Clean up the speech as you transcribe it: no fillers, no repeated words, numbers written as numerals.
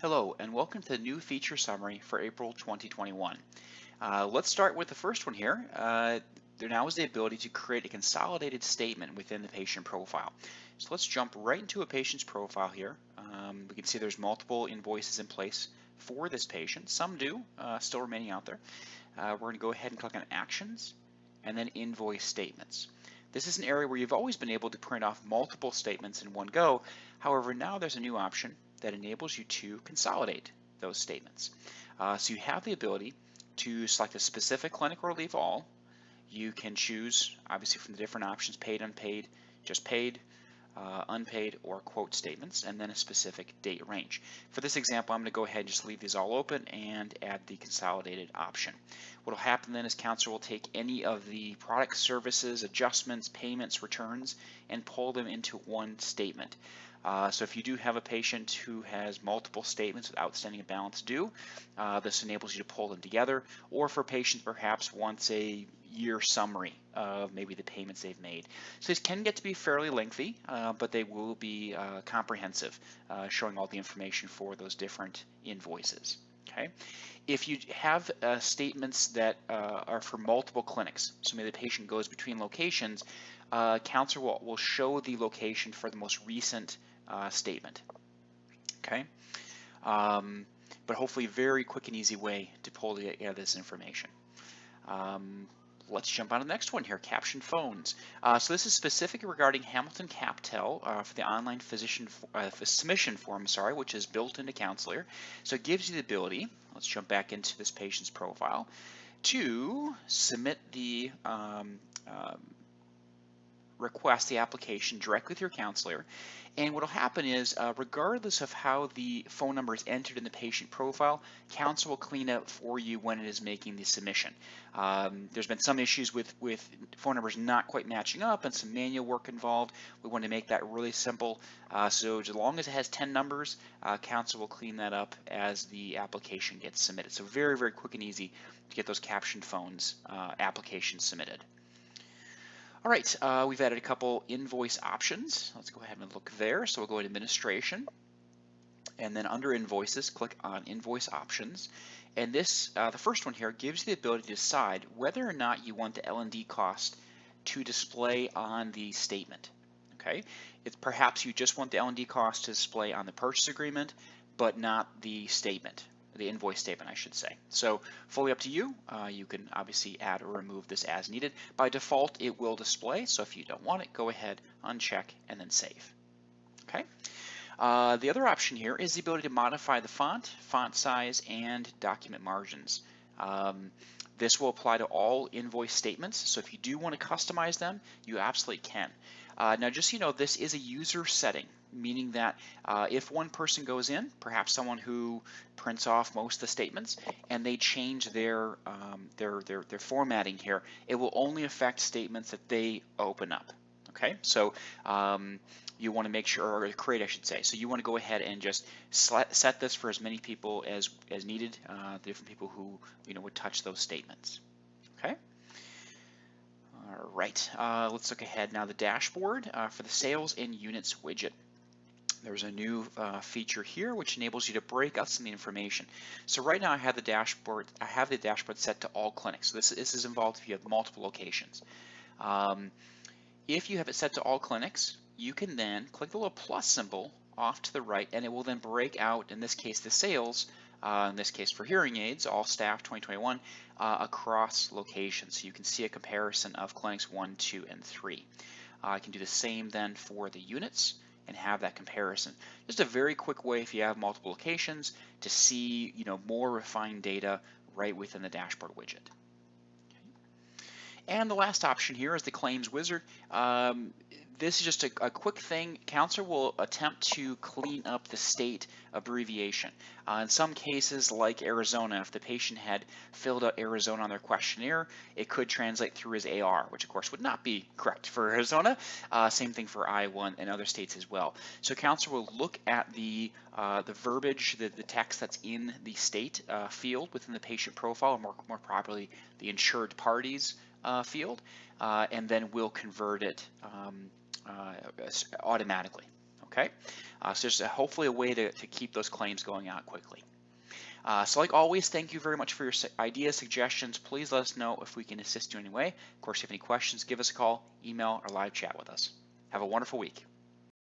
Hello, and welcome to the new feature summary for April 2021. Let's start with the first one here. There now is the ability to create a consolidated statement within the patient profile. So let's jump right into a patient's profile here. We can see there's multiple invoices in place for this patient. Some do, still remaining out there. We're going to go ahead and click on Actions and then Invoice Statements. This is an area where you've always been able to print off multiple statements in one go. However, now there's a new option that enables you to consolidate those statements. So you have the ability to select a specific clinic or leave all. You can choose, obviously, from the different options: paid, unpaid, just paid, unpaid, or quote statements, and then a specific date range. For this example, I'm going to go ahead and just leave these all open and add the consolidated option. What will happen then is counselor will take any of the product, services, adjustments, payments, returns, and pull them into one statement. So if you do have a patient who has multiple statements with outstanding balance due, this enables you to pull them together, or for patients perhaps wants a year summary of maybe the payments they've made. So these can get to be fairly lengthy, but they will be comprehensive, showing all the information for those different invoices. Okay. If you have statements that are for multiple clinics, so maybe the patient goes between locations, counselor will show the location for the most recent statement. Okay. But hopefully very quick and easy way to pull together this information. Let's jump on to the next one here, Caption Phones. So this is specific regarding Hamilton CapTel for the online physician submission form, which is built into Counselor. So it gives you the ability, let's jump back into this patient's profile, to submit the request, the application, directly with your counselor. And what will happen is, regardless of how the phone number is entered in the patient profile, counselor will clean it for you when it is making the submission. There's been some issues with phone numbers not quite matching up and some manual work involved. We want to make that really simple. So as long as it has 10 numbers, counselor will clean that up as the application gets submitted. So very, very quick and easy to get those Caption Phones applications submitted. All right, we've added a couple invoice options. Let's go ahead and look there. So we'll go to Administration, and then under Invoices, click on Invoice Options. And this, the first one here, gives you the ability to decide whether or not you want the L&D cost to display on the statement. Okay, it's perhaps you just want the L&D cost to display on the purchase agreement, but not the statement. The invoice statement, I should say. So fully up to you. You can obviously add or remove this as needed. By default, it will display. So if you don't want it, go ahead, uncheck, and then save. Okay. The other option here is the ability to modify the font size, and document margins. This will apply to all invoice statements. So if you do want to customize them, you absolutely can. Now, just so you know, this is a user setting, meaning that if one person goes in, perhaps someone who prints off most of the statements, and they change their formatting here, it will only affect statements that they open up. Okay, so you want to make sure, or create, I should say. So you want to go ahead and just set this for as many people as needed, different people who would touch those statements. Okay. All right, let's look ahead now. The dashboard for the sales and units widget. There's a new feature here which enables you to break out some of the information. So right now I have the dashboard. Set to all clinics. So this is involved if you have multiple locations. If you have it set to all clinics, you can then click the little plus symbol off to the right, and it will then break out, in this case, the sales, in this case for hearing aids, all staff 2021, across locations. So you can see a comparison of clinics 1, 2, and 3. I can do the same then for the units and have that comparison. Just a very quick way, if you have multiple locations, to see more refined data right within the dashboard widget. And the last option here is the claims wizard. This is just a quick thing. Counselor will attempt to clean up the state abbreviation. In some cases, like Arizona, if the patient had filled out Arizona on their questionnaire, it could translate through as AR, which of course would not be correct for Arizona. Same thing for Iowa and other states as well. So counselor will look at the verbiage, the text that's in the state field within the patient profile, or more properly, the insured parties field, and then we'll convert it automatically. Okay, so there's hopefully a way to keep those claims going out quickly. So like always, thank you very much for your ideas, suggestions. Please let us know if we can assist you in any way. Of course, if you have any questions, give us a call, email, or live chat with us. Have a wonderful week.